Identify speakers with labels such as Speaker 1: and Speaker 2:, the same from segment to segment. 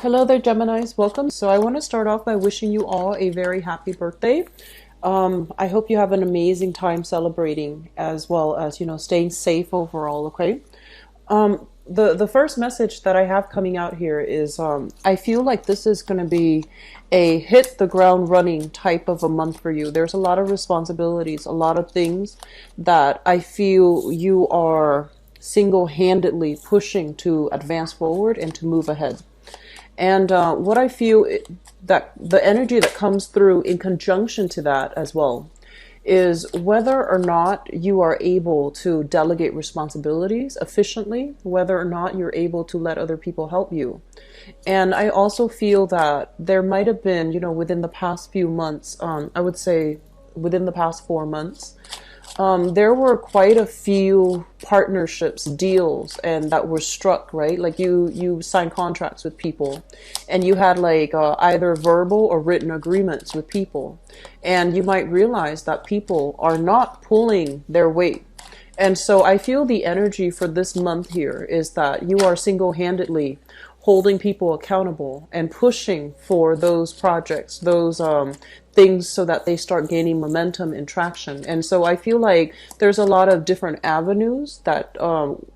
Speaker 1: Hello there, Geminis. Welcome. So I want to start off by wishing you all a very happy birthday. I hope you have an amazing time celebrating as well as, staying safe overall, okay? The first message that I have coming out here is I feel like this is going to be a hit the ground running type of a month for you. There's a lot of responsibilities, a lot of things that I feel you are single-handedly pushing to advance forward and to move ahead. And what I feel that the energy that comes through in conjunction to that as well is whether or not you are able to delegate responsibilities efficiently, whether or not you're able to let other people help you. And I also feel that there might have been, within the past few months, I would say within the past 4 months, there were quite a few partnerships, deals, and that were struck, right? Like you signed contracts with people, and you had like either verbal or written agreements with people, and you might realize that people are not pulling their weight. And so I feel the energy for this month here is that you are single-handedly holding people accountable and pushing for those projects, those things, so that they start gaining momentum and traction. And so I feel like there's a lot of different avenues that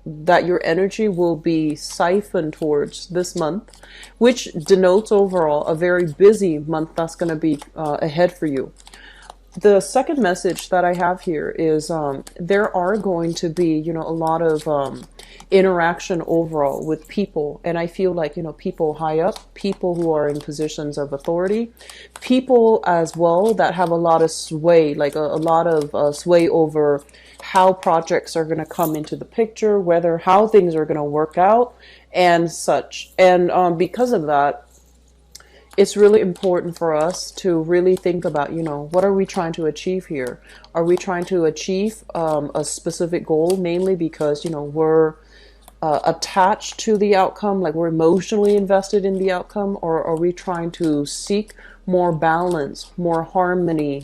Speaker 1: that your energy will be siphoned towards this month, which denotes overall a very busy month that's going to be ahead for you. The second message that I have here is there are going to be, a lot of interaction overall with people. And I feel like, people high up, people who are in positions of authority, people as well that have a lot of sway, like a lot of sway over how projects are going to come into the picture, how things are going to work out and such. And because of that, it's really important for us to really think about, what are we trying to achieve here? Are we trying to achieve a specific goal, mainly because, we're attached to the outcome, like we're emotionally invested in the outcome, or are we trying to seek more balance, more harmony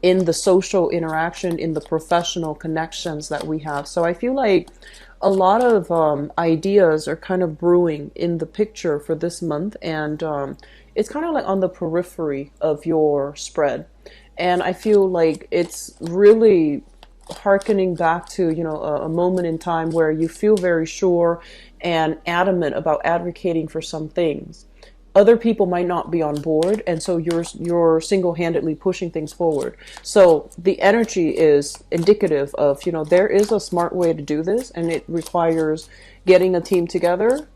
Speaker 1: in the social interaction, in the professional connections that we have? So I feel like a lot of ideas are kind of brewing in the picture for this month, and it's kind of like on the periphery of your spread. And I feel like it's really hearkening back to, a moment in time where you feel very sure and adamant about advocating for some things. Other people might not be on board, and so you're single-handedly pushing things forward. So the energy is indicative of, there is a smart way to do this, and it requires getting a team together,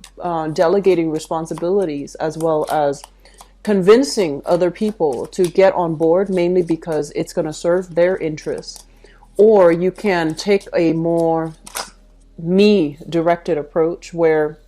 Speaker 1: delegating responsibilities, as well as convincing other people to get on board, mainly because it's going to serve their interests. Or you can take a more me-directed approach where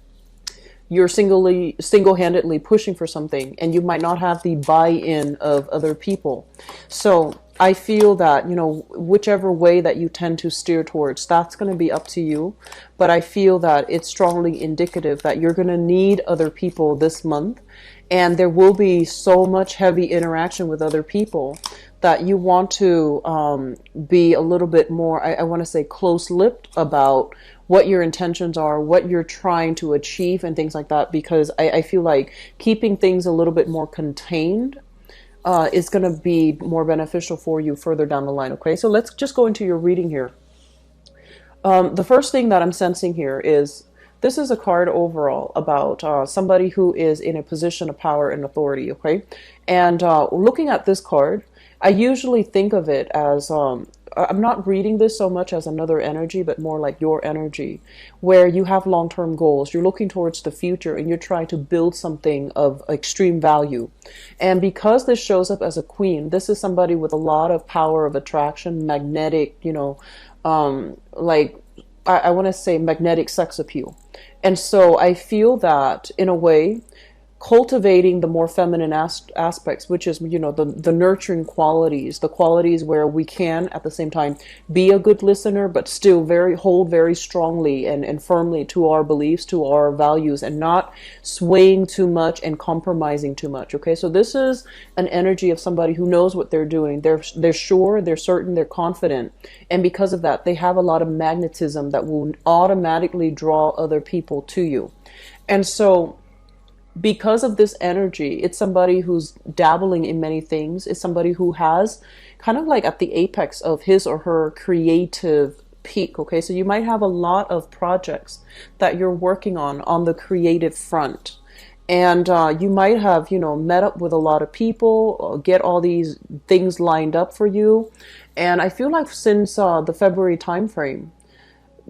Speaker 1: you're single-handedly pushing for something, and you might not have the buy-in of other people. So I feel that, whichever way that you tend to steer towards, that's going to be up to you. But I feel that it's strongly indicative that you're going to need other people this month, and there will be so much heavy interaction with other people that you want to be a little bit more, I want to say, close-lipped about what your intentions are, what you're trying to achieve, and things like that, because I feel like keeping things a little bit more contained is going to be more beneficial for you further down the line. Okay, so let's just go into your reading here. The first thing that I'm sensing here is this is a card overall about somebody who is in a position of power and authority. Okay, and looking at this card, I usually think of it as I'm not reading this so much as another energy, but more like your energy, where you have long-term goals. You're looking towards the future, and you're trying to build something of extreme value. And because this shows up as a queen, this is somebody with a lot of power of attraction, magnetic, like I want to say magnetic sex appeal. And so I feel that in a way, cultivating the more feminine aspects, which is, the nurturing qualities, the qualities where we can at the same time be a good listener, but still hold very strongly and firmly to our beliefs, to our values, and not swaying too much and compromising too much. Okay, so this is an energy of somebody who knows what they're doing. They're sure, they're certain, they're confident, and because of that, they have a lot of magnetism that will automatically draw other people to you. And so because of this energy, it's somebody who's dabbling in many things. It's somebody who has kind of like at the apex of his or her creative peak. Okay, so you might have a lot of projects that you're working on the creative front. And you might have, met up with a lot of people, get all these things lined up for you. And I feel like since the February timeframe,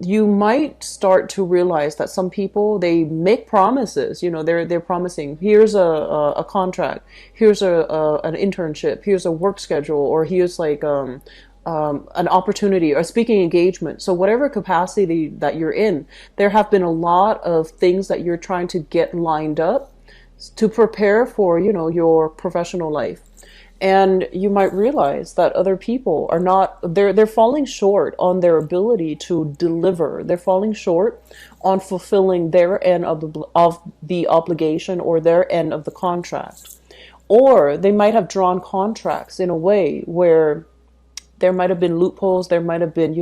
Speaker 1: you might start to realize that some people, they make promises. They're promising, here's a contract, here's an internship, here's a work schedule, or here's like an opportunity or a speaking engagement. So whatever capacity that you're in, there have been a lot of things that you're trying to get lined up to prepare for, your professional life. And you might realize that other people are not, they're falling short on their ability to deliver. They're falling short on fulfilling their end of the obligation or their end of the contract. Or they might have drawn contracts in a way where there might have been loopholes. There might have been,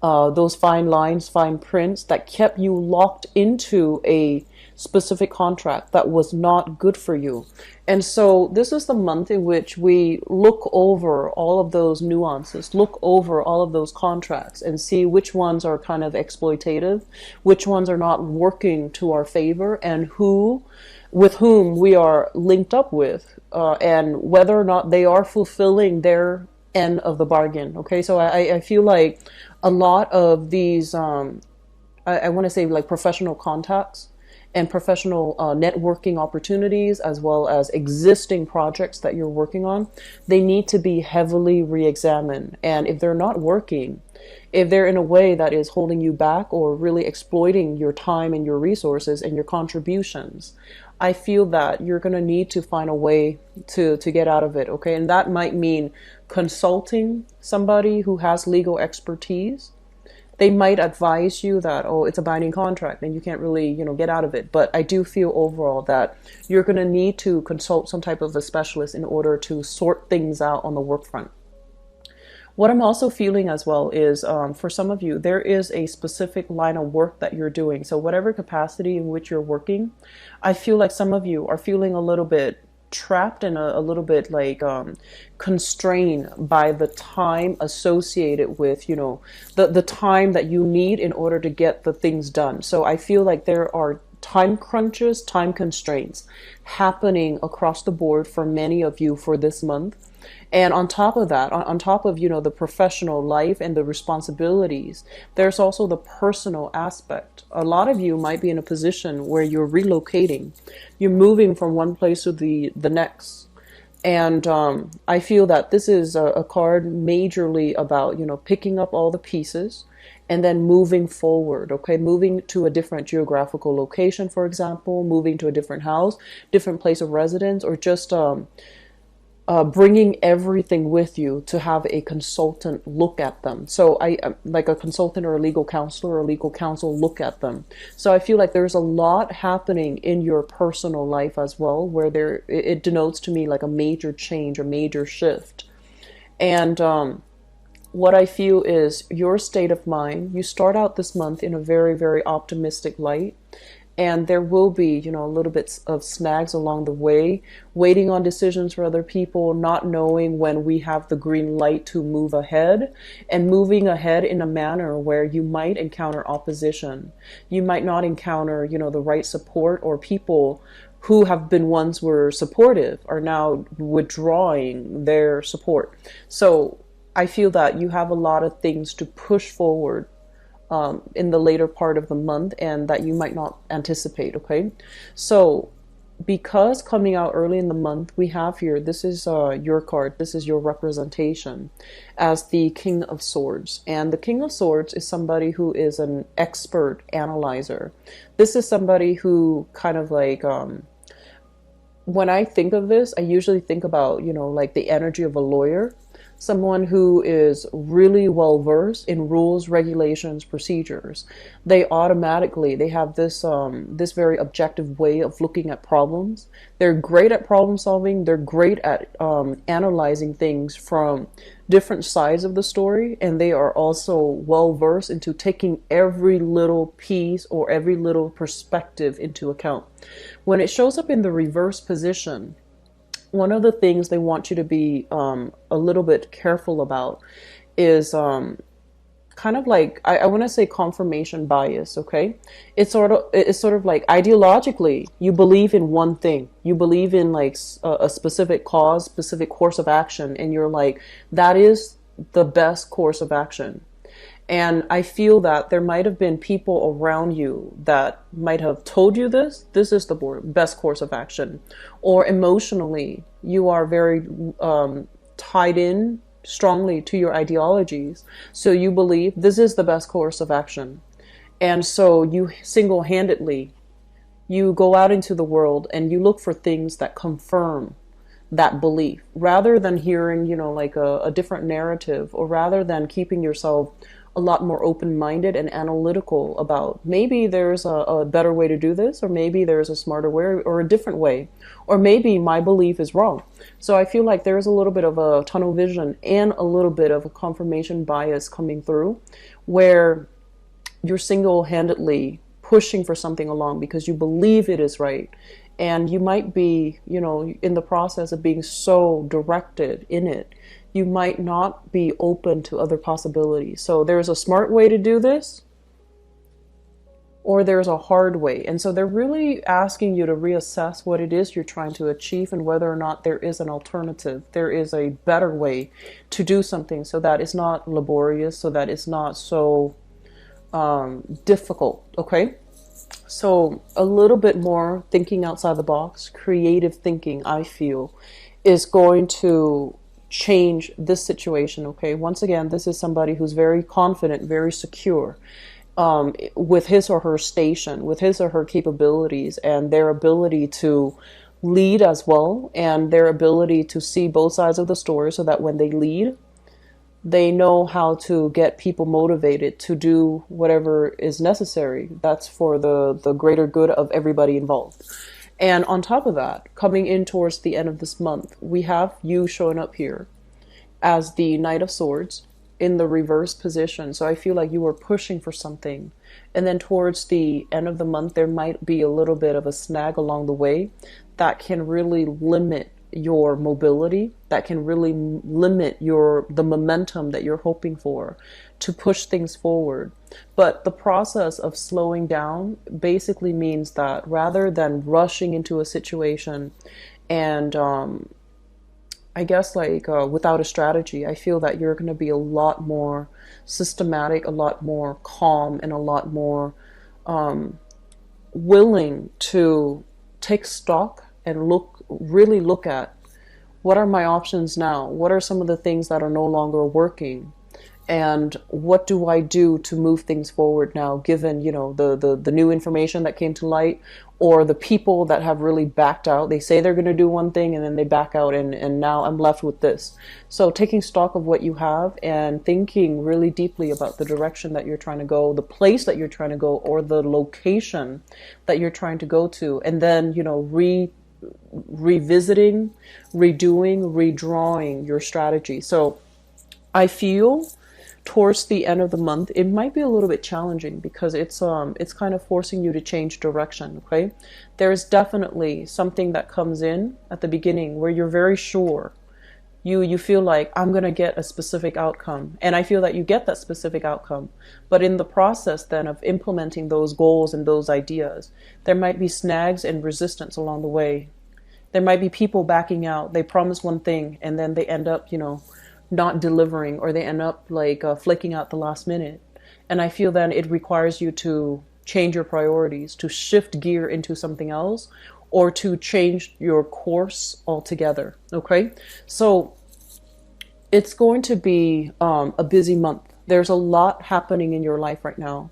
Speaker 1: those fine lines, fine prints that kept you locked into a specific contract that was not good for you. And so this is the month in which we look over all of those nuances, look over all of those contracts and see which ones are kind of exploitative, which ones are not working to our favor, and with whom we are linked up with, and whether or not they are fulfilling their end of the bargain. Okay, so I feel like a lot of these, I want to say like professional contacts and professional networking opportunities, as well as existing projects that you're working on, they need to be heavily re-examined. And if they're not working, if they're in a way that is holding you back or really exploiting your time and your resources and your contributions, I feel that you're going to need to find a way to get out of it. Okay, and that might mean consulting somebody who has legal expertise. They might advise you that, oh, it's a binding contract and you can't really, get out of it. But I do feel overall that you're going to need to consult some type of a specialist in order to sort things out on the work front. What I'm also feeling as well is, for some of you, there is a specific line of work that you're doing. So whatever capacity in which you're working, I feel like some of you are feeling a little bit trapped and a little bit like constrained by the time associated with, the time that you need in order to get the things done. So I feel like there are time crunches, time constraints happening across the board for many of you for this month. And on top of that, on top of, the professional life and the responsibilities, there's also the personal aspect. A lot of you might be in a position where you're relocating. You're moving from one place to the next. And I feel that this is a card majorly about, picking up all the pieces and then moving forward, okay? Moving to a different geographical location, for example, moving to a different house, different place of residence, or just bringing everything with you to have a consultant look at them. So I like a consultant or a legal counselor or legal counsel look at them. So I feel like there's a lot happening in your personal life as well, where it denotes to me like a major change, a major shift. And what I feel is your state of mind. You start out this month in a very, very optimistic light. And there will be, a little bit of snags along the way, waiting on decisions for other people, not knowing when we have the green light to move ahead, and moving ahead in a manner where you might encounter opposition. You might not encounter, the right support, or people who have been ones were supportive are now withdrawing their support. So I feel that you have a lot of things to push forward in the later part of the month, and that you might not anticipate. Okay, so because coming out early in the month, we have here, this is your card, this is your representation as the King of Swords. And the King of Swords is somebody who is an expert analyzer. This is somebody who kind of like, when I think of this, I usually think about, like the energy of a lawyer. someone who is really well versed in rules, regulations, procedures. They have this very objective way of looking at problems. They're great at problem solving. They're great at analyzing things from different sides of the story, and they are also well versed into taking every little piece or every little perspective into account. When it shows up in the reverse position, one of the things they want you to be a little bit careful about is kind of like, I want to say confirmation bias. Okay, it's sort of like ideologically you believe in one thing, you believe in like a specific cause, specific course of action, and you're like, that is the best course of action. And I feel that there might have been people around you that might have told you this is the best course of action. Or emotionally, you are very tied in strongly to your ideologies. So you believe this is the best course of action. And so you single-handedly, you go out into the world and you look for things that confirm that belief, rather than hearing, like a different narrative, or rather than keeping yourself a lot more open-minded and analytical about maybe there's a better way to do this, or maybe there's a smarter way or a different way, or maybe my belief is wrong. So I feel like there's a little bit of a tunnel vision and a little bit of a confirmation bias coming through, where you're single-handedly pushing for something along because you believe it is right. And you might be, in the process of being so directed in it, you might not be open to other possibilities. So there's a smart way to do this, or there's a hard way. And so they're really asking you to reassess what it is you're trying to achieve and whether or not there is an alternative. There is a better way to do something so that it's not laborious, so that it's not so difficult. Okay? So a little bit more thinking outside the box, creative thinking, I feel, is going to change this situation. Okay, once again, this is somebody who's very confident, very secure with his or her station, with his or her capabilities, and their ability to lead as well, and their ability to see both sides of the story, so that when they lead, they know how to get people motivated to do whatever is necessary. That's for the greater good of everybody involved. And on top of that, coming in towards the end of this month, we have you showing up here as the Knight of Swords in the reverse position. So I feel like you were pushing for something. And then towards the end of the month, there might be a little bit of a snag along the way that can really limit your mobility, that can really limit the momentum that you're hoping for to push things forward. But the process of slowing down basically means that rather than rushing into a situation and I guess without a strategy, I feel that you're going to be a lot more systematic, a lot more calm, and a lot more willing to take stock and really look at what are my options now? What are some of the things that are no longer working? And what do I do to move things forward now, given, the new information that came to light, or the people that have really backed out? They say they're going to do one thing and then they back out, and now I'm left with this. So taking stock of what you have and thinking really deeply about the direction that you're trying to go, the place that you're trying to go, or the location that you're trying to go to, and then, revisiting, redoing, redrawing your strategy. So I feel towards the end of the month, it might be a little bit challenging because it's kind of forcing you to change direction. Okay, there's definitely something that comes in at the beginning where you're very sure. You feel like I'm going to get a specific outcome, and I feel that you get that specific outcome. But in the process then of implementing those goals and those ideas, there might be snags and resistance along the way. There might be people backing out. They promise one thing and then they end up, not delivering, or they end up flaking out the last minute. And I feel then it requires you to change your priorities, to shift gear into something else, or to change your course altogether. Okay, so it's going to be a busy month. There's a lot happening in your life right now.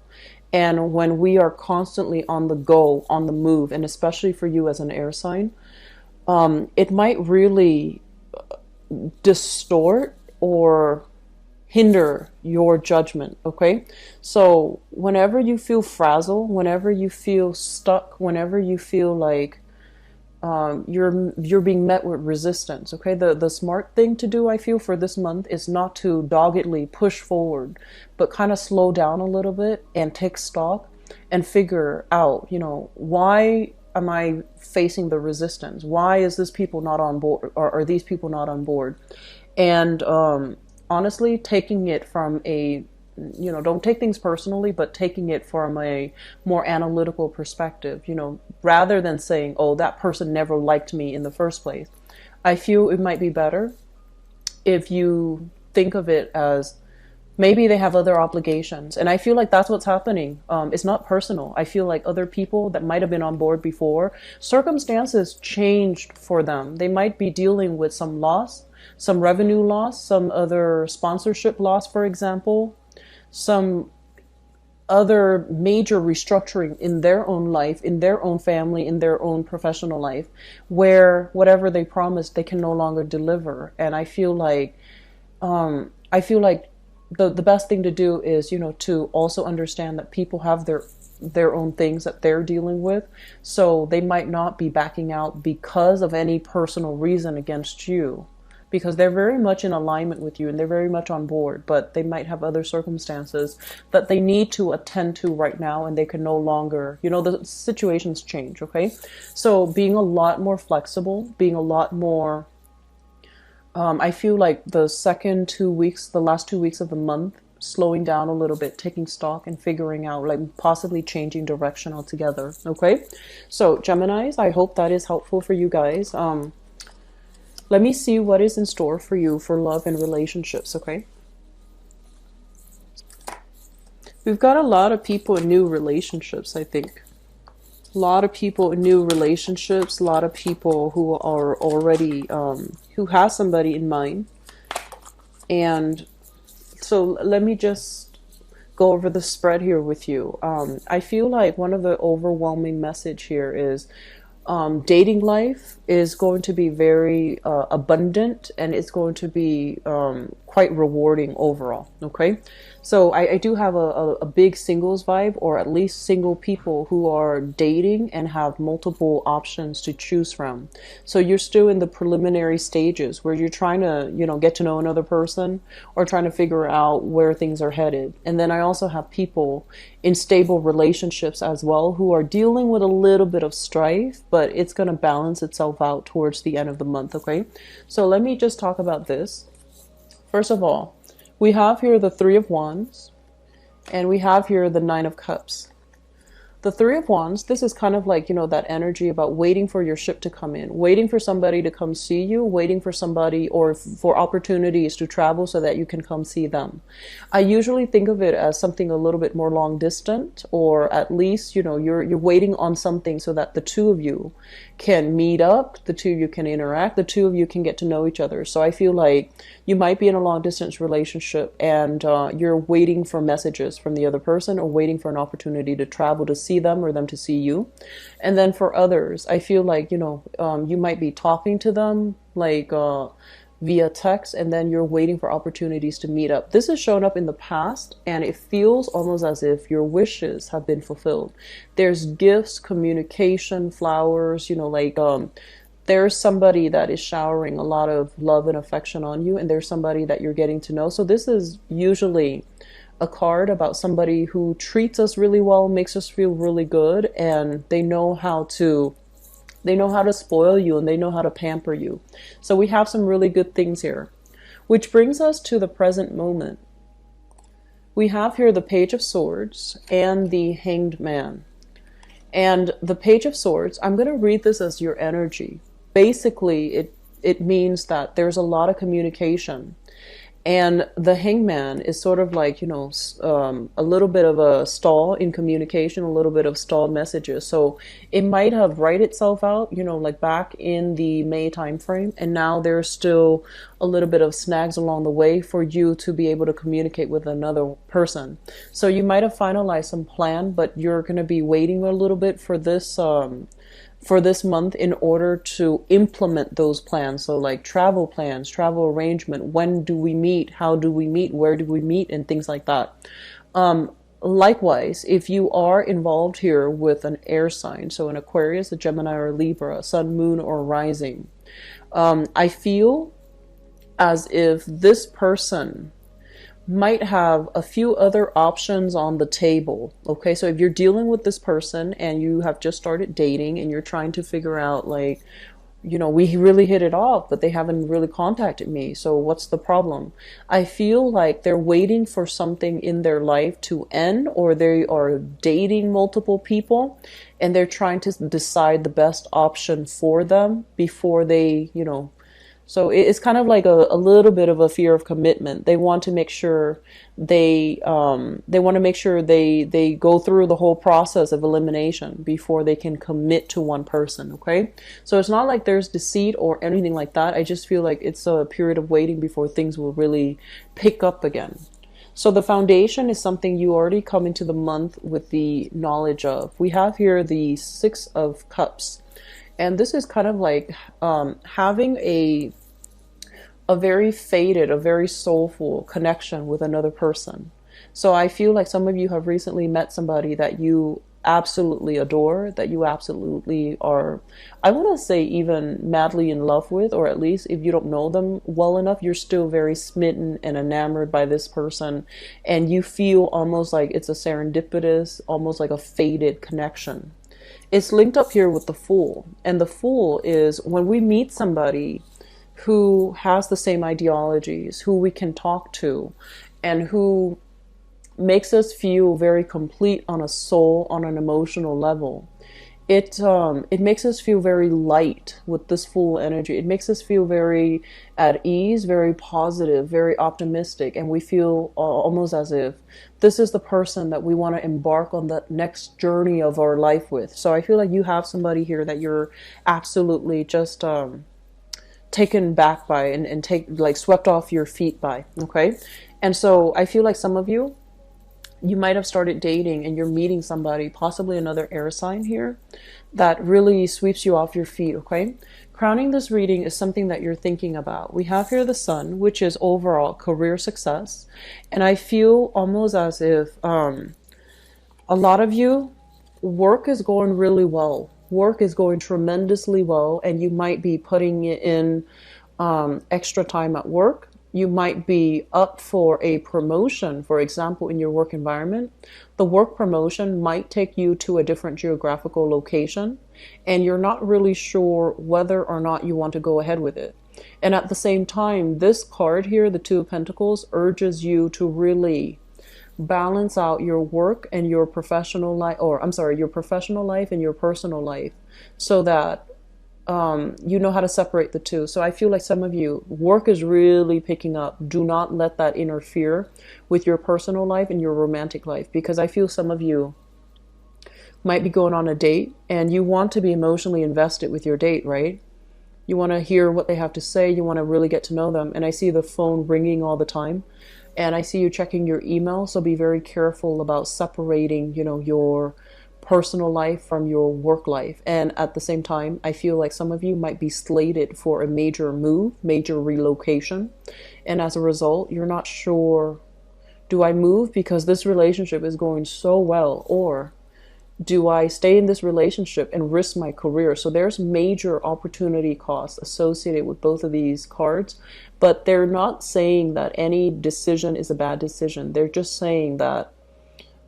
Speaker 1: And when we are constantly on the go, on the move, and especially for you as an air sign, it might really distort or hinder your judgment. Okay, so whenever you feel frazzled, whenever you feel stuck, whenever you feel like you're being met with resistance. Okay, the smart thing to do, I feel, for this month is not to doggedly push forward, but kind of slow down a little bit and take stock and figure out, why am I facing the resistance? Why is this people not on board, or are these people not on board? And honestly, taking it from a, don't take things personally, but taking it from a more analytical perspective, rather than saying, oh, that person never liked me in the first place. I feel it might be better if you think of it as maybe they have other obligations. And I feel like that's what's happening. It's not personal. I feel like other people that might have been on board before, circumstances changed for them. They might be dealing with some loss, some revenue loss, some other sponsorship loss, for example, some other major restructuring in their own life, in their own family, in their own professional life, where whatever they promised, they can no longer deliver. And I feel like the best thing to do is, to also understand that people have their own things that they're dealing with. So they might not be backing out because of any personal reason against you, because they're very much in alignment with you and they're very much on board, but they might have other circumstances that they need to attend to right now, and they can no longer, the situations change. Okay, so being a lot more flexible, being a lot more I feel like the last 2 weeks of the month, slowing down a little bit, taking stock and figuring out, like possibly changing direction altogether. Okay, so Geminis, I hope that is helpful for you guys. Let me see what is in store for you for love and relationships. Okay, we've got a lot of people in new relationships, I think. A lot of people in new relationships, a lot of people who are already, who has somebody in mind. And so let me just go over the spread here with you. I feel like one of the overwhelming message here is dating life is going to be very abundant, and it's going to be quite rewarding overall. Okay, so I do have a big singles vibe, or at least single people who are dating and have multiple options to choose from. So you're still in the preliminary stages where you're trying to, get to know another person, or trying to figure out where things are headed. And then I also have people in stable relationships as well who are dealing with a little bit of strife, but it's going to balance itself out towards the end of the month. Okay, so let me just talk about this. First of all, we have here the Three of Wands, and we have here the Nine of Cups. The Three of Wands, this is kind of like, that energy about waiting for your ship to come in, waiting for somebody to come see you, waiting for somebody or for opportunities to travel so that you can come see them. I usually think of it as something a little bit more long distant, or at least, you're waiting on something so that the two of you can meet up, the two of you can interact, the two of you can get to know each other. So I feel like you might be in a long distance relationship, and you're waiting for messages from the other person, or waiting for an opportunity to travel to see them, or them to see you. And then for others, I feel like, you might be talking to them like via text, and then you're waiting for opportunities to meet up. This has shown up in the past, and it feels almost as if your wishes have been fulfilled. There's gifts, communication, flowers, there's somebody that is showering a lot of love and affection on you, and there's somebody that you're getting to know. So this is usually a card about somebody who treats us really well, makes us feel really good, and they know how to spoil you, and they know how to pamper you. So we have some really good things here, which brings us to the present moment. We have here the Page of Swords and the Hanged Man. And the Page of Swords, I'm going to read this as your energy. Basically, it means that there's a lot of communication. And the Hangman is sort of like, a little bit of a stall in communication, a little bit of stalled messages. So it might have write itself out, like back in the May time frame. And now there's still a little bit of snags along the way for you to be able to communicate with another person. So you might have finalized some plan, but you're going to be waiting a little bit for this for this month in order to implement those plans. So like travel plans, travel arrangement, when do we meet, how do we meet, where do we meet, and things like that. Likewise, if you are involved here with an air sign, so an Aquarius, a Gemini, or a Libra, sun, moon, or rising, I feel as if this person might have a few other options on the table. Okay, so if you're dealing with this person and you have just started dating and you're trying to figure out, like, we really hit it off, but they haven't really contacted me, so what's the problem? I feel like they're waiting for something in their life to end, or they are dating multiple people and they're trying to decide the best option for them before they, so it's kind of like a little bit of a fear of commitment. They want to make sure they go through the whole process of elimination before they can commit to one person. Okay, so it's not like there's deceit or anything like that. I just feel like it's a period of waiting before things will really pick up again. So the foundation is something you already come into the month with the knowledge of. We have here the Six of Cups. And this is kind of like having a very faded, a very soulful connection with another person. So I feel like some of you have recently met somebody that you absolutely adore, that you absolutely are, I want to say, even madly in love with, or at least if you don't know them well enough, you're still very smitten and enamored by this person. And you feel almost like it's a serendipitous, almost like a faded connection. It's linked up here with the Fool. And the Fool is when we meet somebody who has the same ideologies, who we can talk to, and who makes us feel very complete on a soul, on an emotional level. It makes us feel very light with this Fool energy. It makes us feel very at ease, very positive, very optimistic, and we feel almost as if this is the person that we want to embark on the next journey of our life with. So I feel like you have somebody here that you're absolutely just taken back by and swept off your feet by. Okay, and so I feel like some of you might have started dating and you're meeting somebody, possibly another air sign here, that really sweeps you off your feet. Okay, crowning this reading is something that you're thinking about. We have here the Sun, which is overall career success, and I feel almost as if a lot of you, work is going really well. Work is going tremendously well, and you might be putting in extra time at work. You might be up for a promotion, for example, in your work environment. The work promotion might take you to a different geographical location, and you're not really sure whether or not you want to go ahead with it. And at the same time, this card here, the Two of Pentacles, urges you to really balance out your work and your professional life, your professional life and your personal life, so that you know how to separate the two. So I feel like some of you, work is really picking up. Do not let that interfere with your personal life and your romantic life, because I feel some of you might be going on a date and you want to be emotionally invested with your date, right? You want to hear what they have to say. You want to really get to know them. And I see the phone ringing all the time. And I see you checking your email. So be very careful about separating, your personal life from your work life. And at the same time, I feel like some of you might be slated for a major move, major relocation. And as a result, you're not sure, do I move because this relationship is going so well, or do I stay in this relationship and risk my career? So there's major opportunity costs associated with both of these cards, but they're not saying that any decision is a bad decision. They're just saying that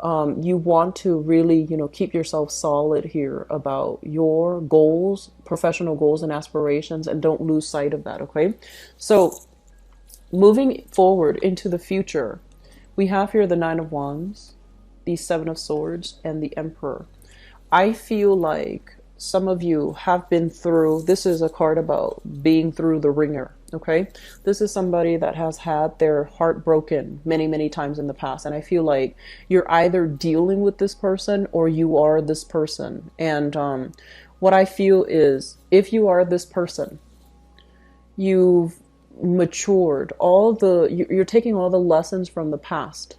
Speaker 1: you want to really, keep yourself solid here about your goals, professional goals and aspirations, and don't lose sight of that, okay? So moving forward into the future, we have here the Nine of Wands, the Seven of Swords, and the Emperor. I feel like some of you have been through, this is a card about being through the ringer, okay? This is somebody that has had their heart broken many, many times in the past. And I feel like you're either dealing with this person or you are this person. And what I feel is, if you are this person, you've matured. You're taking all the lessons from the past.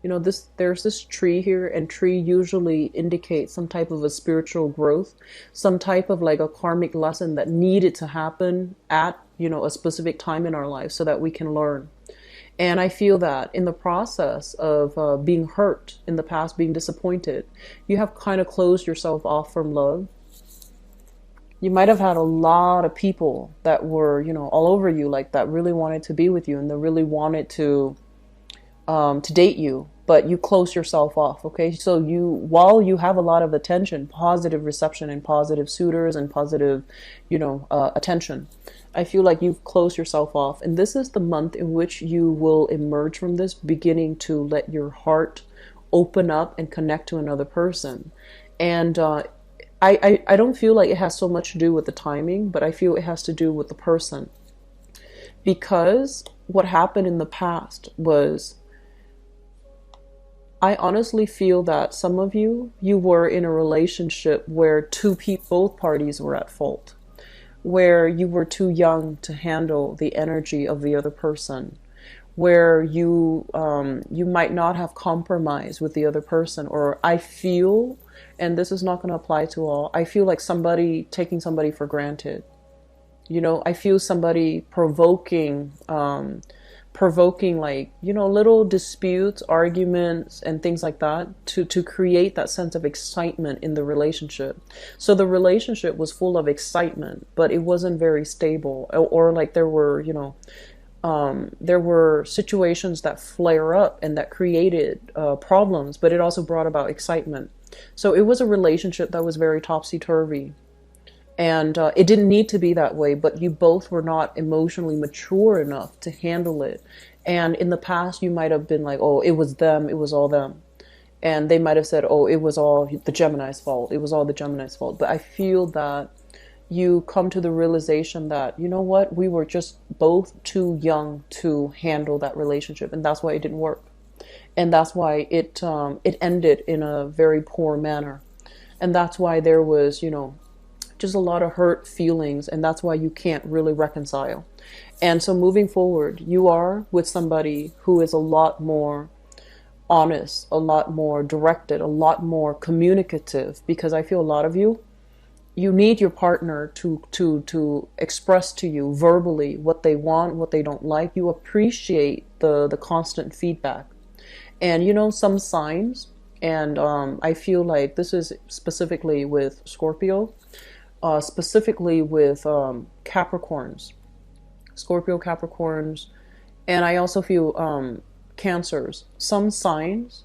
Speaker 1: You know, there's this tree here, and tree usually indicates some type of a spiritual growth, some type of like a karmic lesson that needed to happen at, you know, a specific time in our life so that we can learn. And I feel that in the process of being hurt in the past, being disappointed, you have kind of closed yourself off from love. You might have had a lot of people that were, you know, all over you, like that really wanted to be with you and that really wanted to date you, but you close yourself off. Okay, so while you have a lot of attention, positive reception, and positive suitors and positive, you know, attention, I feel like you've closed yourself off, and this is the month in which you will emerge from this, beginning to let your heart open up and connect to another person. And I don't feel like it has so much to do with the timing, but I feel it has to do with the person, because what happened in the past was, I honestly feel that some of you were in a relationship where both parties were at fault, where you were too young to handle the energy of the other person, where you might not have compromised with the other person. Or I feel, and this is not going to apply to all, I feel like somebody taking somebody for granted. You know, I feel somebody provoking like, you know, little disputes, arguments, and things like that to create that sense of excitement in the relationship. So the relationship was full of excitement, but it wasn't very stable. Or like there were, you know, there were situations that flare up and that created problems, but it also brought about excitement. So it was a relationship that was very topsy-turvy. And it didn't need to be that way, but you both were not emotionally mature enough to handle it. And in the past, you might have been like, oh, it was them, it was all them. And they might have said, oh, it was all the Gemini's fault, it was all the Gemini's fault. But I feel that you come to the realization that, you know what, we were just both too young to handle that relationship. And that's why it didn't work. And that's why it ended in a very poor manner. And that's why there was, you know, just a lot of hurt feelings, and that's why you can't really reconcile. And so moving forward, you are with somebody who is a lot more honest, a lot more directed, a lot more communicative, because I feel a lot of you need your partner to express to you verbally what they want, what they don't like. You appreciate the constant feedback. And you know, some signs, and I feel like this is specifically with Scorpio, specifically with Capricorns, Scorpio, Capricorns, and I also feel Cancers. Some signs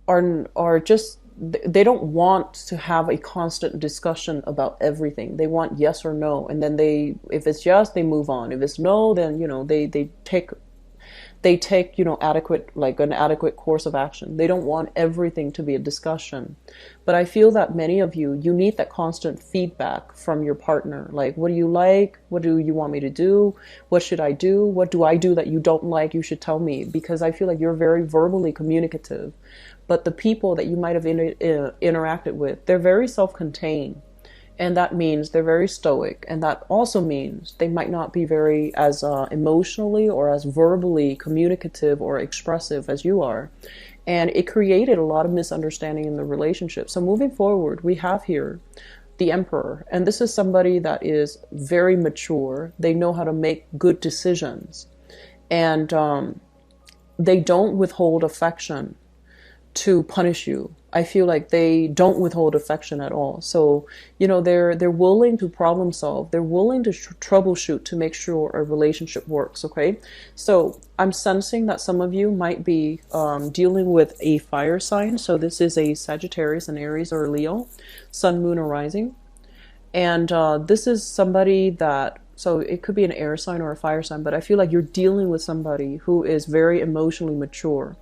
Speaker 1: are just, they don't want to have a constant discussion about everything. They want yes or no, and then if it's yes, they move on. If it's no, then, you know, they take, you know, an adequate course of action. They don't want everything to be a discussion. But I feel that many of you need that constant feedback from your partner. Like, what do you like? What do you want me to do? What should I do? What do I do that you don't like? You should tell me, because I feel like you're very verbally communicative. But the people that you might have interacted with, they're very self-contained. And that means they're very stoic. And that also means they might not be very as emotionally or as verbally communicative or expressive as you are. And it created a lot of misunderstanding in the relationship. So moving forward, we have here the Emperor. And this is somebody that is very mature. They know how to make good decisions. And they don't withhold affection to punish you. I feel like they don't withhold affection at all. So, you know, they're willing to problem solve. They're willing to troubleshoot to make sure a relationship works. Okay. So I'm sensing that some of you might be dealing with a fire sign. So this is a Sagittarius, an Aries, or a Leo, Sun, Moon, or Rising. And this is somebody that, so it could be an air sign or a fire sign, but I feel like you're dealing with somebody who is very emotionally mature,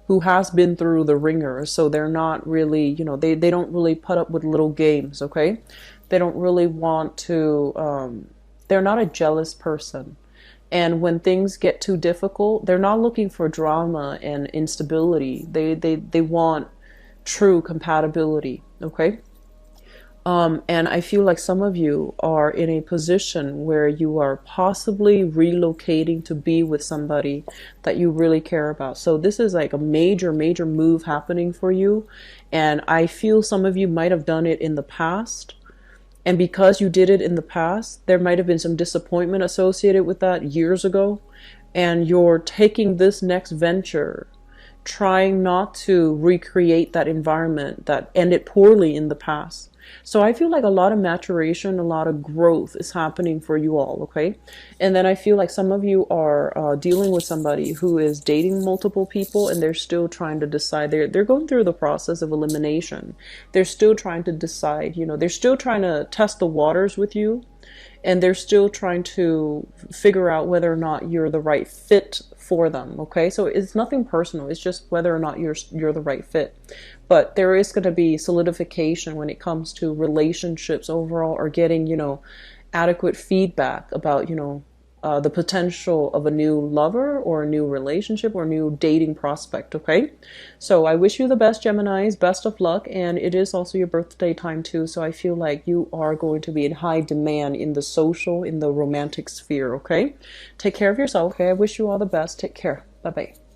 Speaker 1: who has been through the ringer. So they're not really, you know, they don't really put up with little games, okay? They don't really want to, they're not a jealous person. And when things get too difficult, they're not looking for drama and instability. They want true compatibility, okay? And I feel like some of you are in a position where you are possibly relocating to be with somebody that you really care about. So this is like a major, major move happening for you. And I feel some of you might have done it in the past. And because you did it in the past, there might have been some disappointment associated with that years ago. And you're taking this next venture, trying not to recreate that environment that ended poorly in the past. So I feel like a lot of maturation, a lot of growth is happening for you all, okay? And then I feel like some of you are dealing with somebody who is dating multiple people and they're still trying to decide. They're going through the process of elimination. They're still trying to decide, they're still trying to test the waters with you. And they're still trying to figure out whether or not you're the right fit for them, okay? So it's nothing personal. It's just whether or not you're the right fit. But there is going to be solidification when it comes to relationships overall, or getting, adequate feedback about, the potential of a new lover or a new relationship or a new dating prospect, okay? So I wish you the best, Geminis, best of luck. And it is also your birthday time too. So I feel like you are going to be in high demand in the social, in the romantic sphere, okay? Take care of yourself, okay? I wish you all the best. Take care. Bye-bye.